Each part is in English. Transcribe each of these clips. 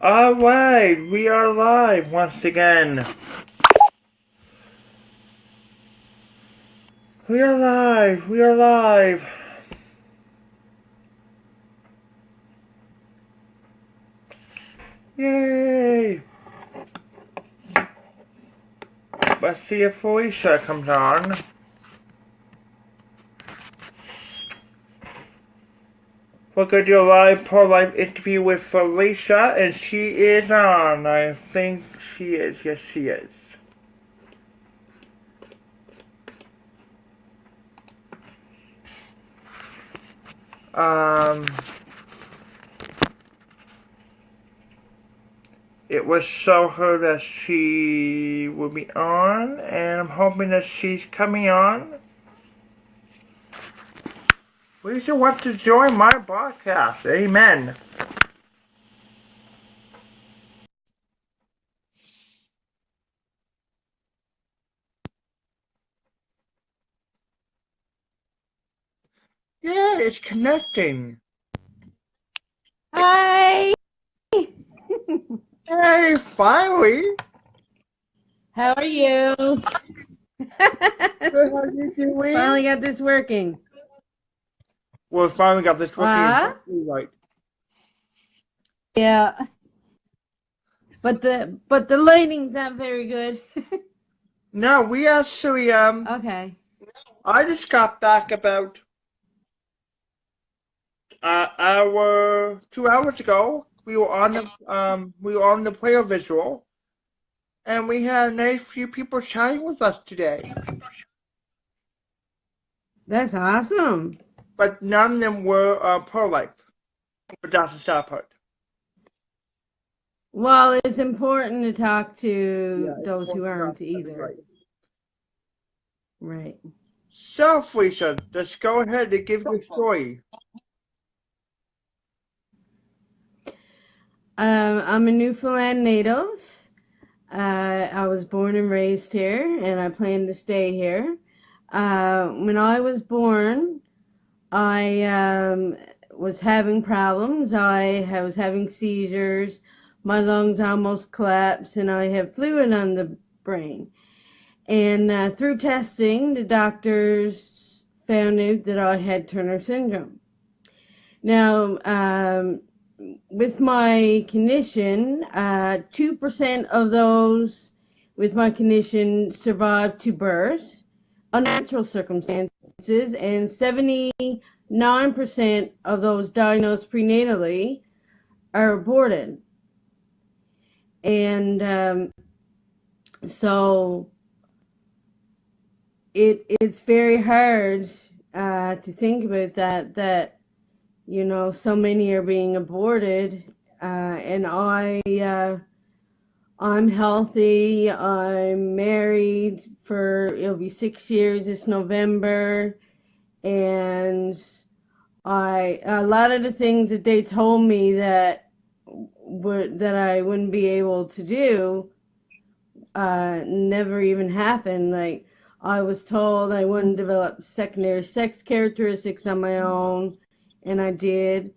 Alright, we are live once again. We are live. Yay! Let's see if Feleica comes on. We're going to do a live pro-life interview with Feleica, and she is on. I think she is. Yes, she is. It was so her that she will be on, and I'm hoping that she's coming on. Lisa wants to join my broadcast. Amen. Yeah, it's connecting. Hi. Hey, finally. How are you? Good, how you doing? Finally got this working. Well, finally got this working exactly right. Yeah. But the lighting's not very good. No, we actually Okay. I just got back about 2 hours ago. We were on the player visual, and we had a nice few people chatting with us today. That's awesome. But none of them were pro-life. But that's the sad part. Well, it's important to talk to those who aren't either. Right. So, Feleica, let's go ahead and give your story. I'm a Newfoundland native. I was born and raised here, and I plan to stay here. When I was born, I was having problems. I was having seizures. My lungs almost collapsed, and I had fluid on the brain. And through testing, the doctors found out that I had Turner syndrome. Now, with my condition, 2% of those with my condition survive to birth, unnatural circumstances, and 79% of those diagnosed prenatally are aborted. And so it's very hard to think about that you know, so many are being aborted, and I'm healthy. I'm married it'll be 6 years this November, and a lot of the things that they told me that I wouldn't be able to do never even happened. Like, I was told I wouldn't develop secondary sex characteristics on my own, and I did.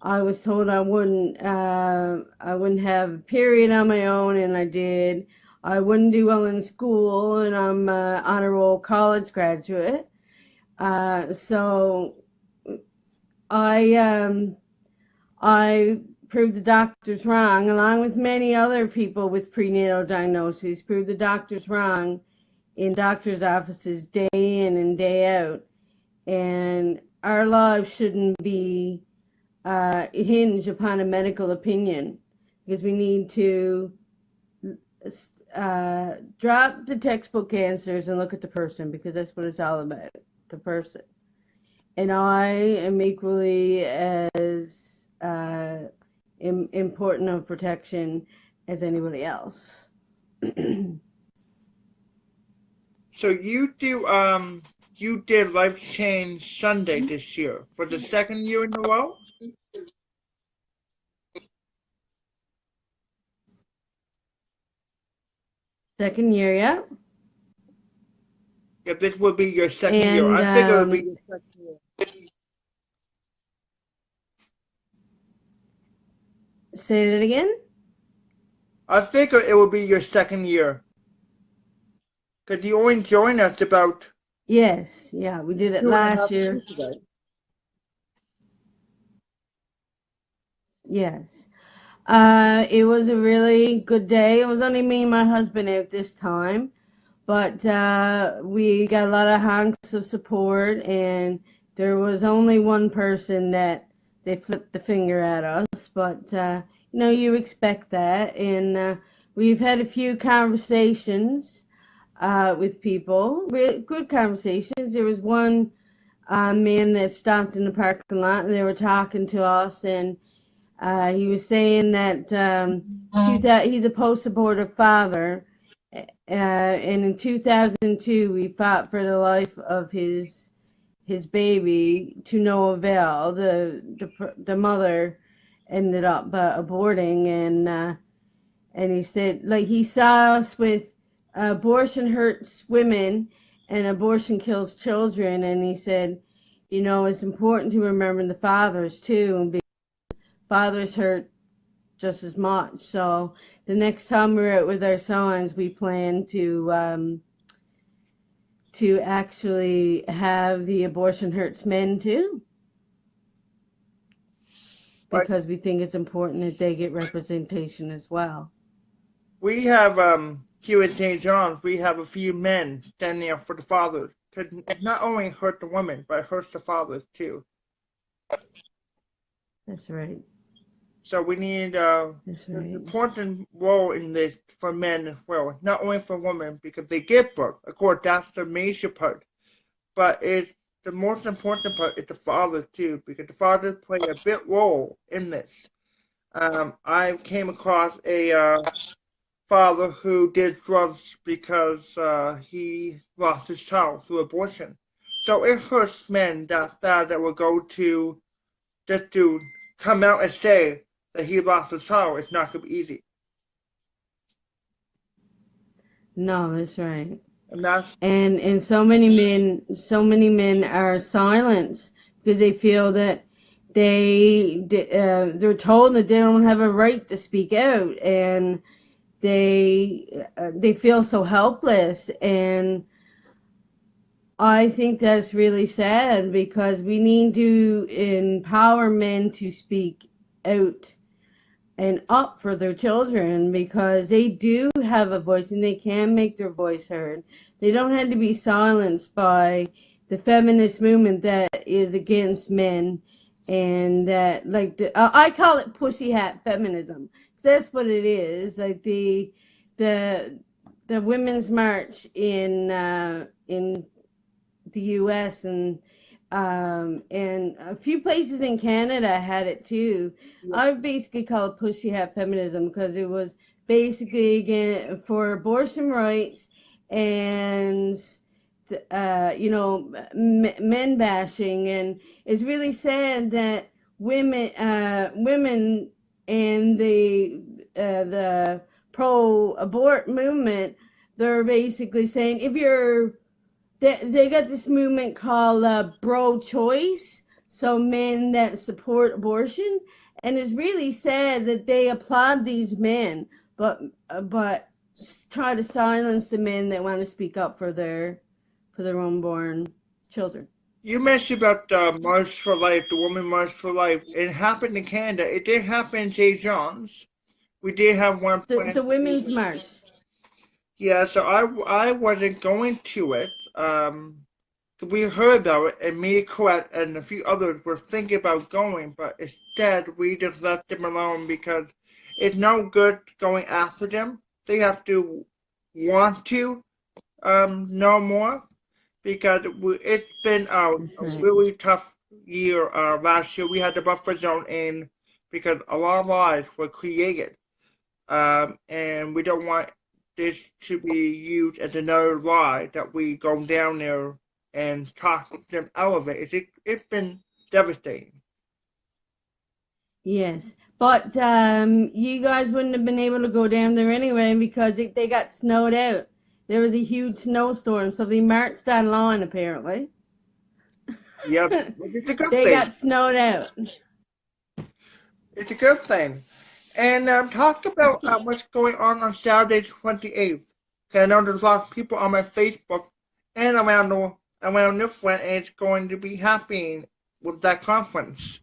I was told I wouldn't have a period on my own, and I did. I wouldn't do well in school, and I'm an honor roll college graduate. So I proved the doctors wrong, along with many other people with prenatal diagnoses, proved the doctors wrong in doctors' offices day in and day out. And our lives shouldn't be hinge upon a medical opinion, because we need to drop the textbook answers and look at the person, because that's what it's all about, the person. And I am equally as important of protection as anybody else. So you did Life Change Sunday this year for the second year in a row? Second year, yeah. Yeah, this would be your second year. I figure it would be your second year. Say that again? I figure it will be your second year. Because you only joined us about Yes, yeah, we did it two and a last half year. years ago. Yes. It was a really good day. It was only me and my husband out this time, but we got a lot of hunks of support, and there was only one person that they flipped the finger at us. But you expect that, and we've had a few conversations with people, good conversations. There was one man that stopped in the parking lot, and they were talking to us, and he was saying that he's a post-abortive father, and in 2002 we fought for the life of his baby to no avail. The mother ended up aborting, and he said, like, he saw us with abortion hurts women and abortion kills children, and he said, it's important to remember the fathers too, and fathers hurt just as much. So the next time we're out with our sons, we plan to actually have the abortion hurts men too, But because we think it's important that they get representation as well. we have here in St. John's, we have a few men standing up for the fathers. Because it not only hurts the women, but it hurts the fathers too. That's right. So we need That's an right. important role in this for men as well, not only for women because they give birth. Of course, that's the major part, but it's the most important part is the fathers too, because the fathers play a big role in this. I came across a father who did drugs because he lost his child through abortion. So it hurts men that will go to just to come out and say that he lost his child. It's not going to be easy. No, that's right. And that's And so many men are silenced because they feel that they're told that they don't have a right to speak out, and they feel so helpless. And I think that's really sad, because we need to empower men to speak out and up for their children, because they do have a voice and they can make their voice heard. They don't have to be silenced by the feminist movement that is against men, and that, like, I call it pussy hat feminism. That's what it is. Like the the women's march in the U.S. and a few places in Canada had it too. I would basically call it pussy hat feminism, because it was basically again for abortion rights, and men bashing. And it's really sad that women and the pro abort movement, they're basically saying, if you're they got this movement called bro choice, so men that support abortion, and it's really sad that they applaud these men, but try to silence the men that want to speak up for their unborn children. you mentioned about the March for Life, the Woman March for Life. It happened in Canada. It did happen in St. John's. We did have one The planned. women's march. Yeah, so I wasn't going to it. We heard about it, and me, Colette, and a few others were thinking about going, but instead we just let them alone because it's no good going after them. They have to want to know more because it's been That's a right. really tough year. Last year we had the buffer zone in because a lot of lives were created, and we don't want this to be used as another lie that we go down there and talk them out of it. It's been devastating. Yes, but you guys wouldn't have been able to go down there anyway, because they got snowed out. There was a huge snowstorm, so they marched online apparently. Yeah, it's a good They thing. got snowed out. It's a good thing. And talk about what's going on Saturday 28th. Cause I know there's a lot of people on my Facebook and around this one, and it's going to be happening with that conference.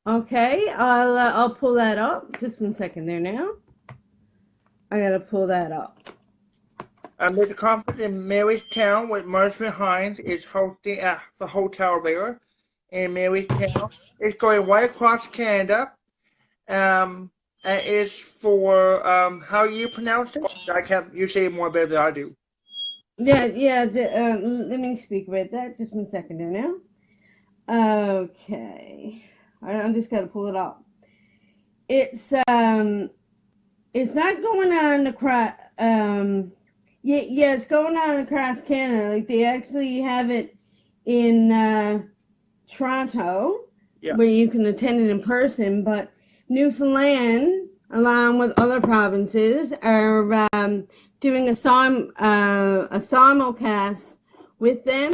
Okay, I'll pull that up. Just 1 second there now. I gotta pull that up. There's a conference in Marystown with Marjorie Hines is hosting at the hotel there in Marystown. It's going right across Canada. And it's for how you pronounce it. I can't. You say it more better than I do. Yeah. Let me speak about that. Just 1 second there now. Okay, I'm just gotta pull it up. It's it's not going on across. Yeah, it's going on across Canada. Like they actually have it in Toronto, Yeah. where you can attend it in person. But Newfoundland, along with other provinces, are doing a simulcast with them.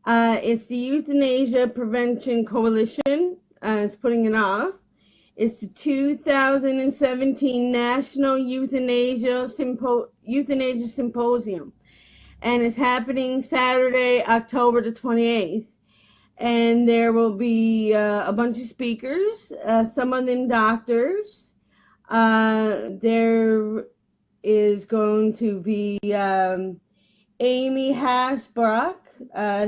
It's the Euthanasia Prevention Coalition. Is putting it off. It's the 2017 National Euthanasia Symposium, and it's happening Saturday, October the 28th. And there will be a bunch of speakers, some of them doctors. There is going to be Amy Hasbrook.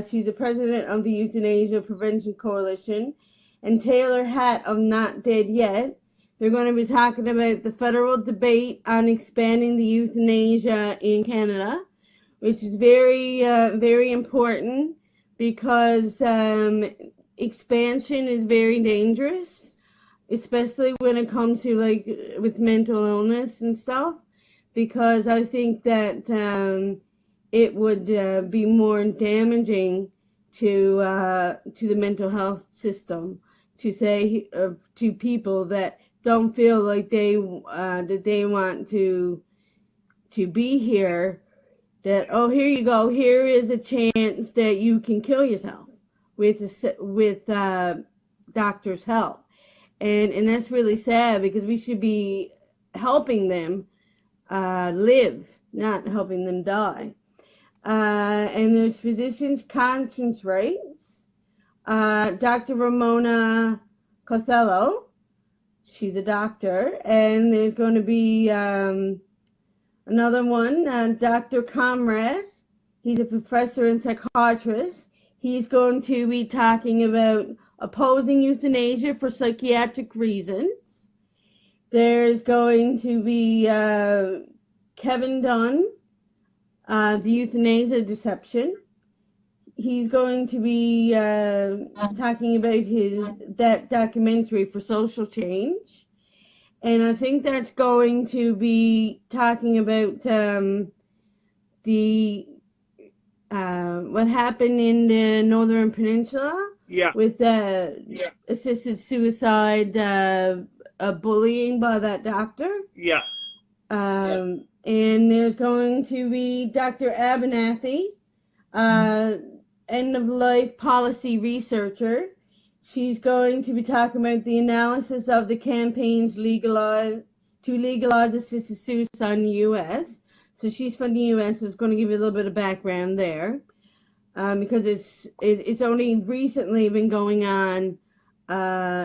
She's the president of the Euthanasia Prevention Coalition, and Taylor Hatt of Not Dead Yet. They're going to be talking about the federal debate on expanding the euthanasia in Canada, which is very important because expansion is very dangerous, especially when it comes to like with mental illness and stuff, because I think that it would be more damaging to the mental health system to say to people that don't feel like they want to be here, that oh, here you go, here is a chance that you can kill yourself with doctor's help, and that's really sad because we should be helping them live, not helping them die. And there's physicians' conscience rights. Dr. Ramona Cothello, she's a doctor, and there's going to be another one, Dr. Comrade. He's a professor and psychiatrist. He's going to be talking about opposing euthanasia for psychiatric reasons. There's going to be Kevin Dunn, the euthanasia deception. He's going to be talking about that documentary for social change. And I think that's going to be talking about the what happened in the Northern Peninsula with assisted suicide, bullying by that doctor. Yeah. And there's going to be Dr. Abernathy, end-of-life policy researcher. She's going to be talking about the analysis of the campaigns to legalize assisted suicide in the U.S. So she's from the U.S., so it's going to give you a little bit of background there, because it's only recently been going on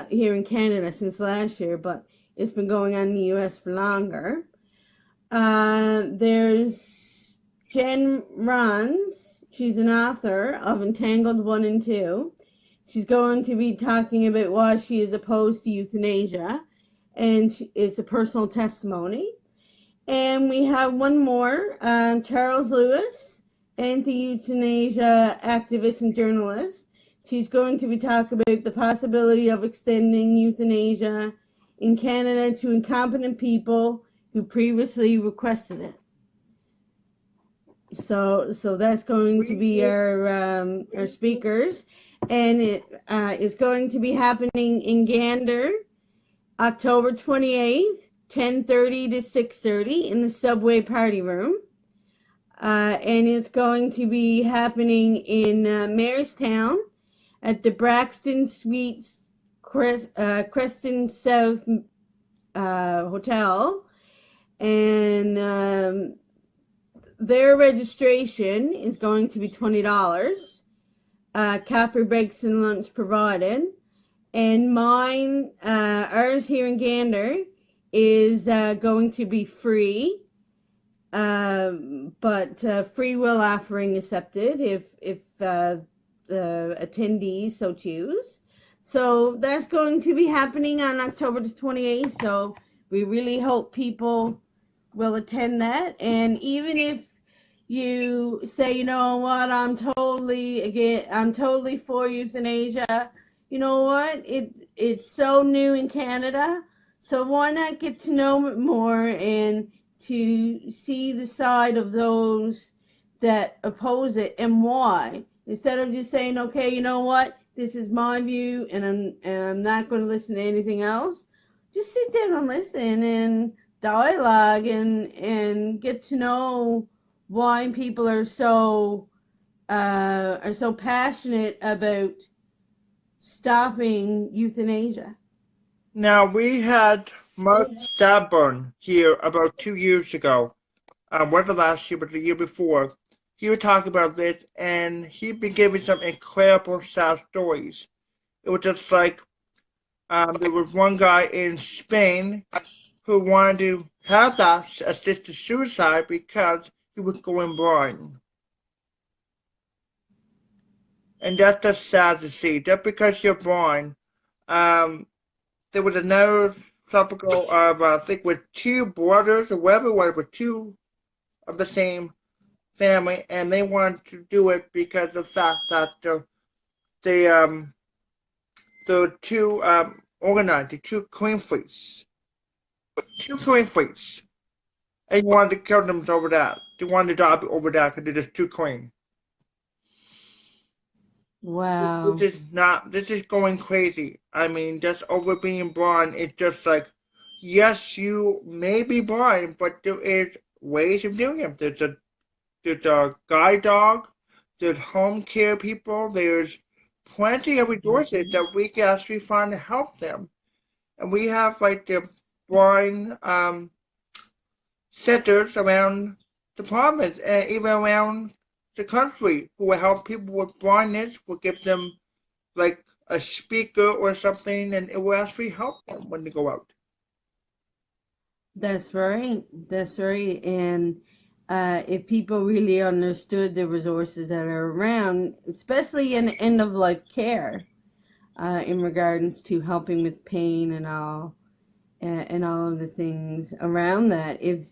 here in Canada since last year, but it's been going on in the U.S. for longer. There's Jen Rons. She's an author of Entangled 1 and 2. She's going to be talking about why she is opposed to euthanasia, and it's a personal testimony. And we have one more, Charles Lewis, anti-euthanasia activist and journalist. She's going to be talking about the possibility of extending euthanasia in Canada to incompetent people who previously requested it. So that's going to be our speakers, and it is going to be happening in Gander, October 28th, 10:30 to 6:30 in the Subway Party Room, and it's going to be happening in Marystown at the Braxton Suites, Creston South hotel, and their registration is going to be $20. Coffee breaks and lunch provided. And mine, ours here in Gander, is going to be free, but free will offering accepted if the attendees so choose. So that's going to be happening on October the 28th. So we really hope people will attend that. And even if you say, you know what, I'm totally for euthanasia. You know what? It's so new in Canada, so why not get to know it more and to see the side of those that oppose it and why, instead of just saying, okay, you know what, this is my view and I'm not going to listen to anything else. Just sit down and listen and dialogue and get to know why people are so passionate about stopping euthanasia. Now, we had Mark Staburn here about 2 years ago. Wasn't last year, but the year before. He would talk about this, and he'd been giving some incredible sad stories. It was just like there was one guy in Spain who wanted to have that assisted suicide because he was going blind. And that's just sad to see. Just because you're blind, there was another tropical of I think with two brothers or whatever, with two of the same family, and they wanted to do it because of the fact that the two organized the two queen fleets, and they wanted to kill them over that. They wanted to die over that because they're just too clean. Wow. This is going crazy. I mean, just over being blind, it's just like, yes, you may be blind, but there is ways of doing it. There's a guide dog, there's home care people, there's plenty of resources that we can actually find to help them. And we have like the blind centers around the province and even around the country who will help people with blindness, will give them like a speaker or something, and it will actually help them when they go out. That's right. That's right. And if people really understood the resources that are around, especially in end of life care, in regards to helping with pain and all of the things around that, if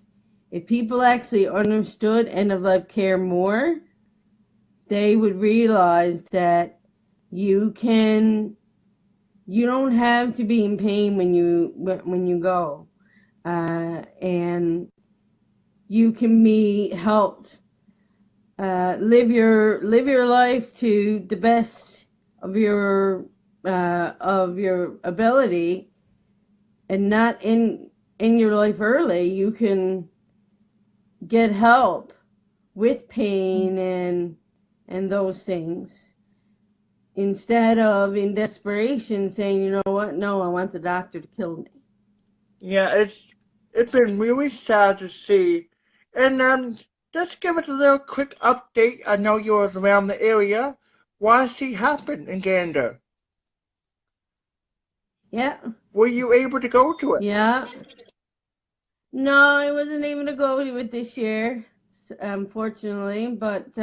people actually understood end of life care more, they would realize that you don't have to be in pain when you go, and you can be helped live your life to the best of your ability, and not in your life early. You can get help with pain and those things, instead of in desperation saying, you know what, no, I want the doctor to kill me. Yeah, it's been really sad to see. And just give us a little quick update. I know you were around the area. What happened in Gander? Yeah. Were you able to go to it? Yeah. No, I wasn't able to go to it this year, unfortunately, but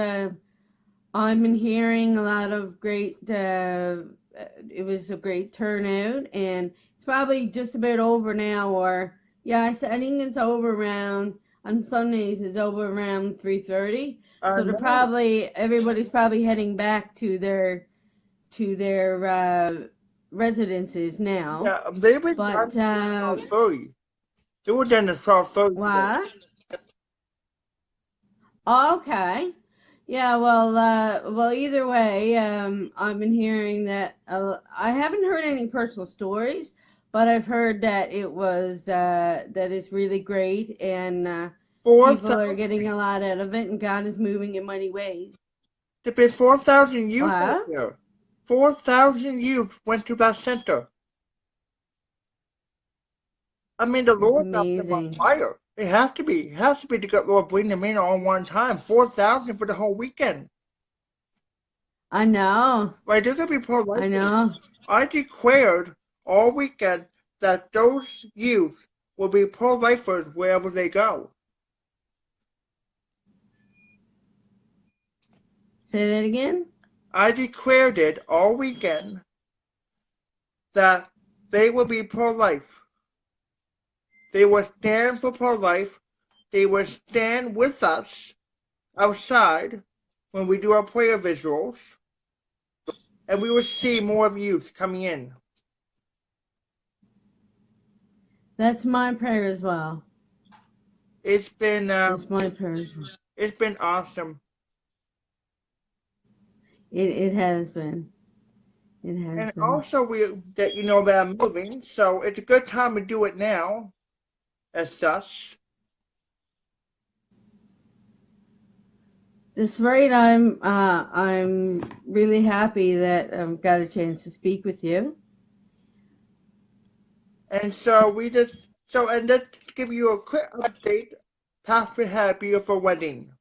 I've been hearing a lot of great, it was a great turnout, and it's probably just about over now, or, yeah, I think it's over around, on Sundays, it's over around 3:30, so everybody's probably heading back to their residences now. Yeah, they were done at 12:30. They were done at 12:30. What? Okay. Yeah, well, either way, I've been hearing that, I haven't heard any personal stories, but I've heard that that it's really great, and people are getting a lot out of it, and God is moving in mighty ways. There've been 4,000 youth out there. 4,000 youth went to that center. I mean, the It's Lord got them on amazing. fire. It has to be. It has to be to get Lord bring them in all one time. 4,000 for the whole weekend. I know. Right? They're gonna be I pro-lifers. know. I declared all weekend that those youth will be pro-lifers wherever they go. Say that again? I declared it all weekend that they will be pro-life. They will stand for pro-life. They will stand with us outside when we do our prayer visuals, and we will see more of youth coming in. That's my prayer as well. It's been That's my prayer as well. it's been awesome, It has been. It has and been. also we that you know that I'm moving, so it's a good time to do it now, as such. That's right. I'm really happy that I've got a chance to speak with you. And so we just and let's give you a quick update. Pastor had a beautiful wedding.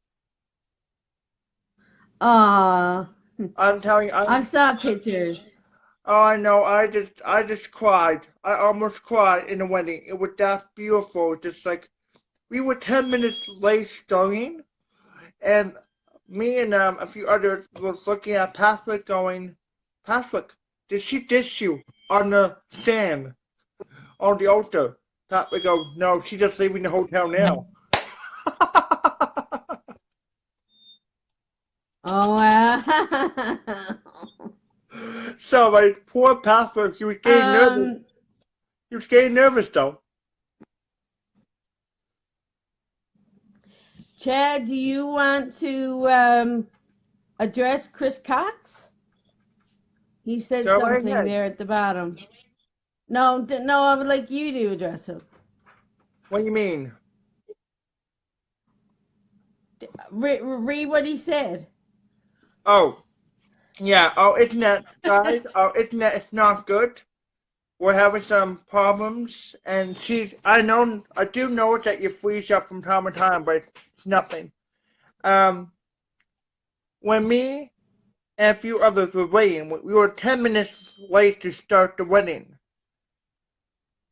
Ah, I'm telling you, I saw pictures. oh, I know. I just cried. I almost cried in the wedding. It was that beautiful. Just like we were 10 minutes late starting, and me and a few others was looking at Patrick, going, Patrick, did she dish you on the stand on the altar? Patrick goes, no, she's just leaving the hotel now. Oh wow. So my poor Patrick, he was getting nervous. um, He was getting nervous though. Chad, do you want to address Chris Cox? He said Go right something ahead. there at the bottom. No, no, I would like you to address him. What do you mean? Read what he said. Oh, yeah, our internet, guys, our internet is not good. We're having some problems, and I do know that you freeze up from time to time, but it's nothing. Um, when me and a few others were waiting, we were 10 minutes late to start the wedding.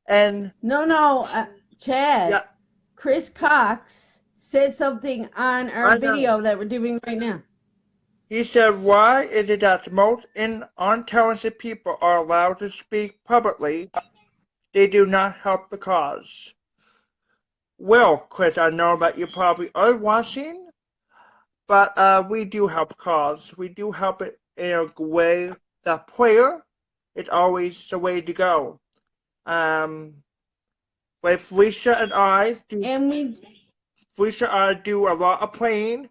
And, No, Chad. yeah, Chris Cox said something on our I know. video that we're doing right now. He said, why is it that most untalented people are allowed to speak publicly? They do not help the cause. Well, Chris, I know that you probably are watching, but we do help cause. We do help it in a way that prayer is always the way to go. With Felicia and I do And we Felicia and I do a lot of praying.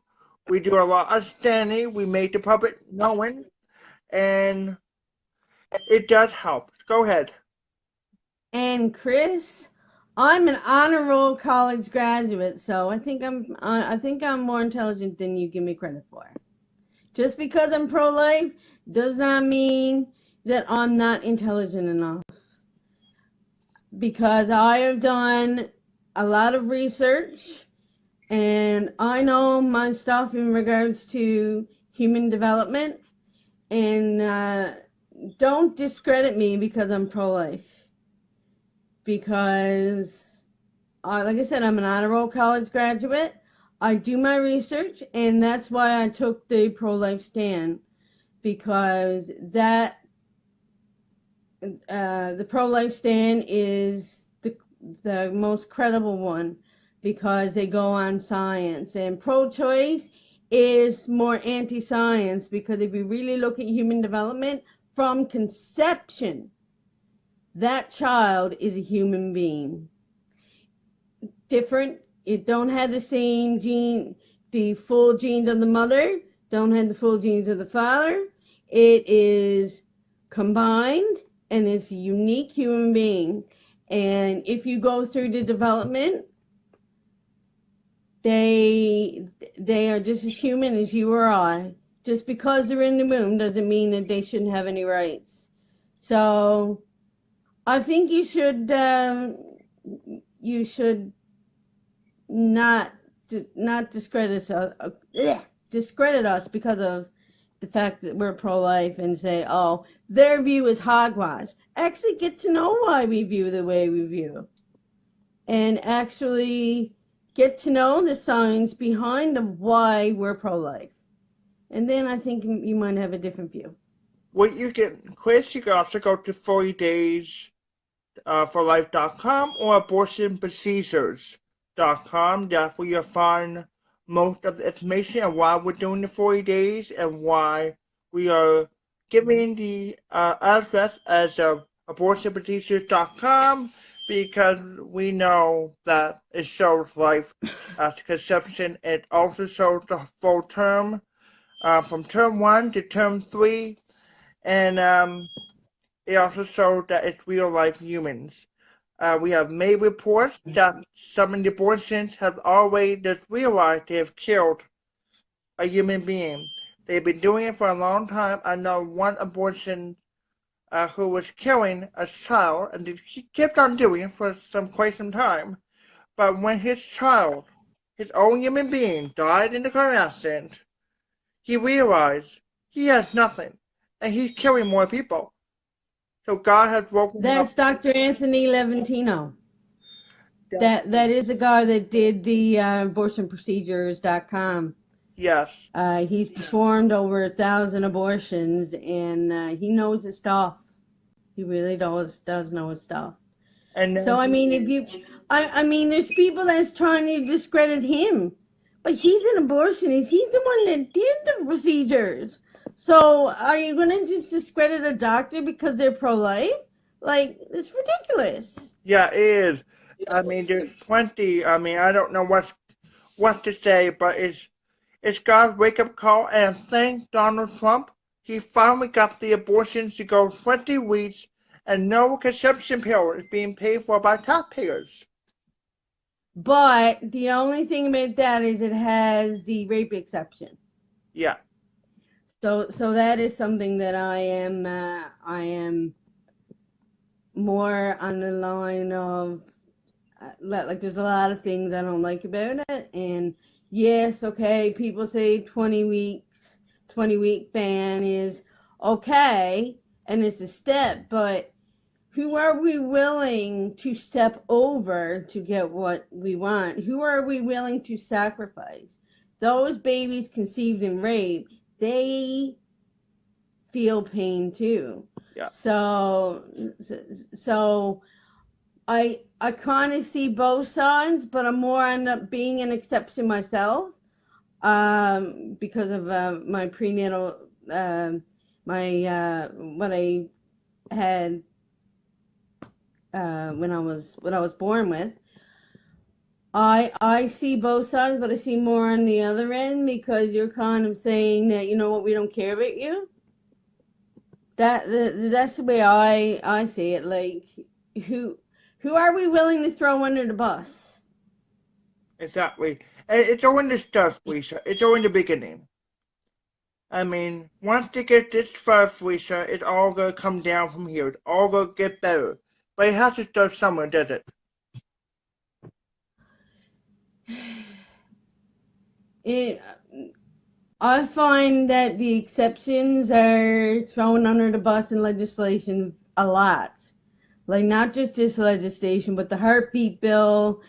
We do a lot of standing. We make the public knowing, and it does help. Go ahead. and Chris, I'm an honor roll college graduate, so I think I'm more intelligent than you give me credit for. Just because I'm pro life does not mean that I'm not intelligent enough. Because I have done a lot of research and I know my stuff in regards to human development. And don't discredit me because I'm pro life. Because, like I said, I'm an honor roll college graduate. I do my research, and that's why I took the pro life stand. Because the pro life stand is the most credible one because they go on science, and pro choice is more anti science because if you really look at human development from conception, that child is a human being. Different, it don't have the same the full genes of the mother, don't have the full genes of the father. It is combined and it's a unique human being. And if you go through the development, they are just as human as you or I. Just because they're in the womb doesn't mean that they shouldn't have any rights. So I think you should you should not not discredit us because of the fact that we're pro-life and say, oh, their view is hogwash. Actually get to know why we view the way we view, and actually get to know the science behind of why we're pro-life. And then I think you might have a different view. Well, you can, Chris, you can also go to 40daysforlife.com or abortionprocedures.com. That's where you'll find most of the information on why we're doing the 40 days and why we are giving the address as abortionprocedures.com, because we know that it shows life after conception. It also shows the full term from term 1 to term 3, and it also shows that it's real life humans. We have made reports that some of the abortions have already just realized they have killed a human being. They've been doing it for a long time. I know one abortion who was killing a child, and he kept on doing it for quite some time. But when his child, his own human being, died in the car accident, he realized he has nothing, and he's killing more people. So God has woken him up. That's Dr. Anthony Levantino. That is a guy that did the abortionprocedures.com. Yes. He's performed over 1,000 abortions, and he knows his stuff. He really does know his stuff. And so I mean, if you, I mean, there's people that's trying to discredit him, but he's an abortionist. He's the one that did the procedures. So are you going to just discredit a doctor because they're pro-life? Like, it's ridiculous. Yeah, it is. I mean, there's plenty. I mean, I don't know what to say, but it's God's wake-up call, and thank Donald Trump. He finally got the abortions to go 20 weeks, and no conception pill is being paid for by taxpayers. But the only thing about that is it has the rape exception. Yeah. So that is something that I am more on the line of, like, there's a lot of things I don't like about it. And yes, okay, people say 20 week ban is okay, and it's a step, but who are we willing to step over to get what we want? Who are we willing to sacrifice? Those babies conceived in rape, they feel pain too. Yeah. So I kind of see both sides, but I'm more end up being an exception myself, because of my prenatal, what I had when I was born with. I see both sides, but I see more on the other end, because you're kind of saying that, you know what, we don't care about you. That's the way I see it. Like, who are we willing to throw under the bus? Exactly. It's only the stuff, Lisa. It's only the beginning. I mean, once they get this far, Lisa, it's all gonna come down from here. It's all gonna get better. But it has to start somewhere, does it? I find that the exceptions are thrown under the bus in legislation a lot. Like, not just this legislation, but the heartbeat bill.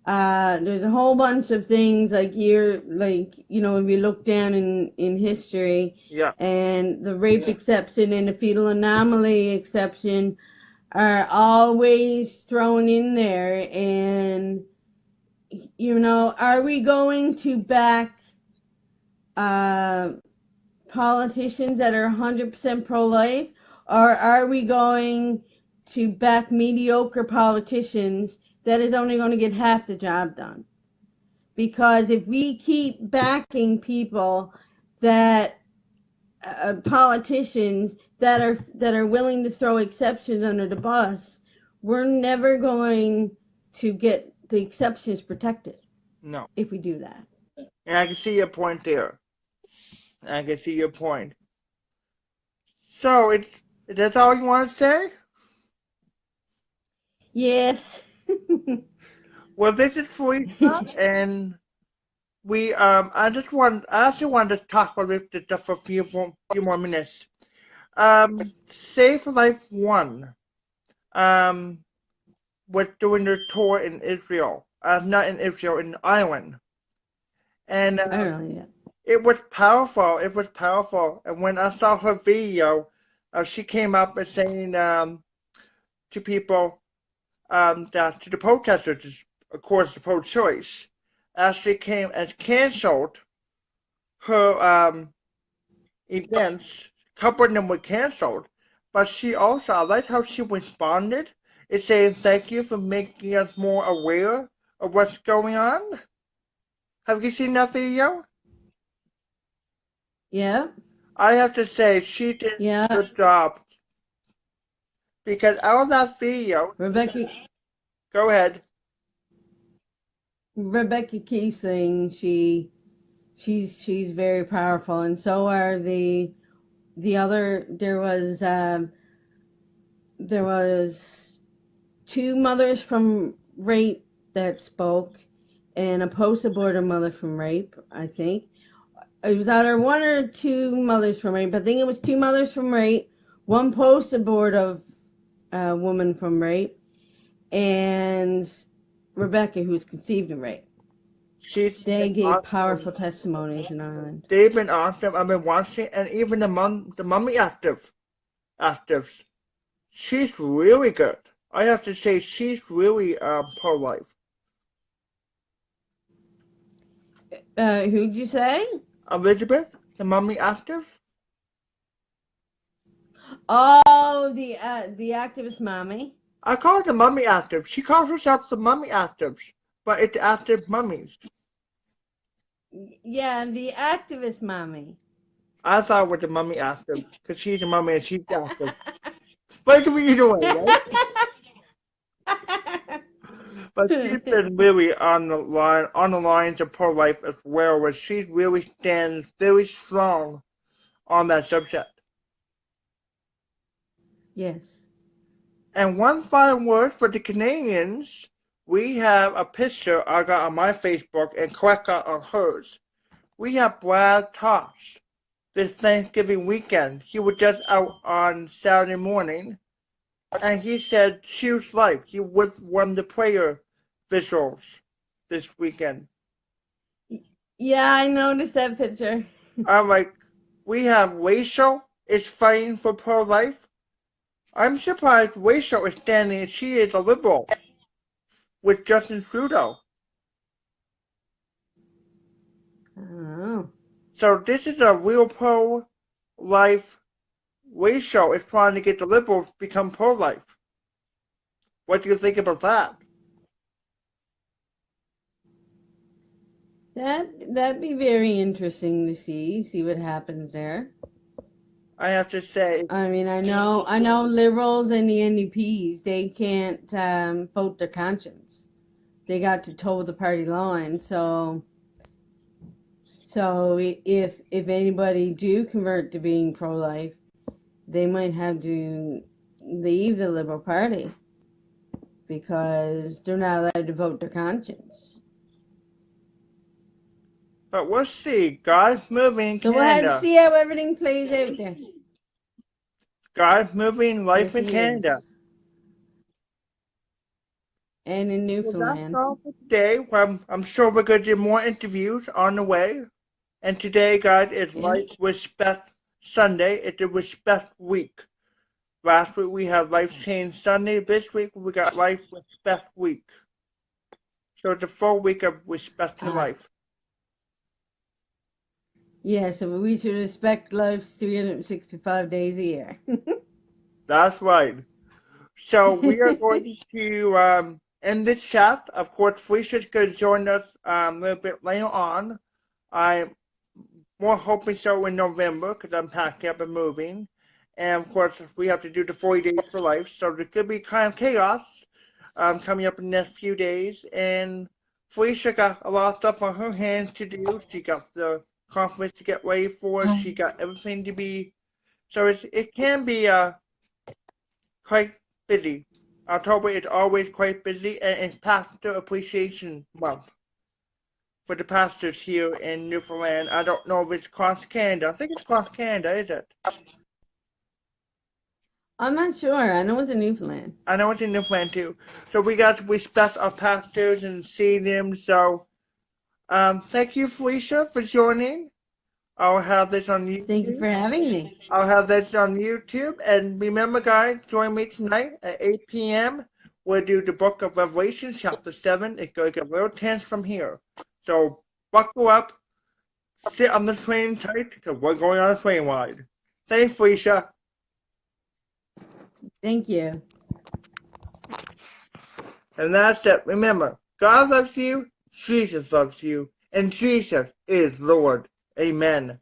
There's a whole bunch of things, like, if you look down in history, Yeah. and the rape exception and the fetal anomaly exception are always thrown in there. And, are we going to back politicians that are 100% pro-life, or are we going to back mediocre politicians that is only going to get half the job done? Because if we keep backing people that politicians that are willing to throw exceptions under the bus, we're never going to get the exceptions protected. No. If we do that. And I can see your point there. I can see your point. So that's all you want to say? Yes. Well, this is Feleica, and I actually wanted to talk about this just for a few more minutes. Save Life One, um, was doing their tour in Israel, not in Israel, in Ireland, and I really, yeah. it was powerful. It was powerful. And when I saw her video, she came up and saying to people that to the protesters, of course, the pro-choice, actually came and canceled her events. A couple of them were canceled, but she also, I like how she responded. It's saying thank you for making us more aware of what's going on. Have you seen that video? Yeah, I have to say she did a yeah. good job because out of that video, Rebecca go ahead. Rebecca Keesling, she's very powerful, and so are the other. There was two mothers from rape that spoke, and a post-abortive mother from rape. I think it was either one or two mothers from rape. I think it was two mothers from rape, one post-abortive woman from rape, and Rebecca, who was conceived in rape. She's been They gave awesome. powerful testimonies in Ireland. They've been awesome. I've been watching, and even the mummy actives. She's really good. I have to say, she's really pro-life. Who'd you say? Elizabeth, the mummy active. Oh, the activist mommy. I call her the mummy active. She calls herself the mummy actives, but it's active mummies. Yeah, the activist mommy. I thought it was the mummy active because she's a mummy and she's active. But it can be either way, right? But she's been really on the lines of pro-life as well, where she really stands very strong on that subject. Yes. And one final word for the Canadians, we have a picture I got on my Facebook and Quek got on hers. We have Brad Tosh this Thanksgiving weekend. He was just out on Saturday morning, and he said choose life. He was one of the prayer visuals this weekend. Yeah, I noticed that picture. I'm like, we have Rachel is fighting for pro-life. I'm surprised Rachel is standing. She is a liberal with Justin Trudeau. Oh. So this is a real pro-life. Rachel is trying to get the liberals to become pro-life. What do you think about that? That'd be very interesting to see what happens there. I have to say, I mean, I know liberals and the NDPs, they can't vote their conscience. They got to toe the party line. So if anybody do convert to being pro-life, they might have to leave the Liberal Party because they're not allowed to vote their conscience. but we'll see. God's moving in So we'll have to Canada. see how everything plays out there. God's moving Yes, life in he is. Canada. And in Well, that's Newfoundland. all for today. I'm sure we're going to do more interviews on the way. And today, guys, is Yeah. Life Respect Sunday. It's a Respect Week. Last week we had Life Change Sunday. This week we got Life Respect Week. So it's a full week of respecting life. Yeah, so we should respect life 365 days a year. That's right. So we are going to end this chat. Of course, Felicia's going to join us a little bit later on. I'm more hoping so in November because I'm packing up and moving. And of course, we have to do the 40 days for life. So there could be kind of chaos coming up in the next few days. And Felicia got a lot of stuff on her hands to do. She got the conference to get ready for. She got everything to be. So it can be quite busy. October is always quite busy, and it's Pastor Appreciation Month for the pastors here in Newfoundland. I don't know if it's across Canada. I think it's across Canada, is it? I'm not sure. I know it's in Newfoundland. I know it's in Newfoundland too. So we got to respect our pastors and see them. So thank you, Felicia, for joining. I'll have this on YouTube. Thank you for having me. I'll have this on YouTube. And remember, guys, join me tonight at 8 p.m. We'll do the book of Revelation, chapter 7. It's going to get real tense from here. So buckle up, sit on the train tight, because we're going on a train ride. Thanks, Felicia. Thank you. And that's it. Remember, God loves you, Jesus loves you, and Jesus is Lord. Amen.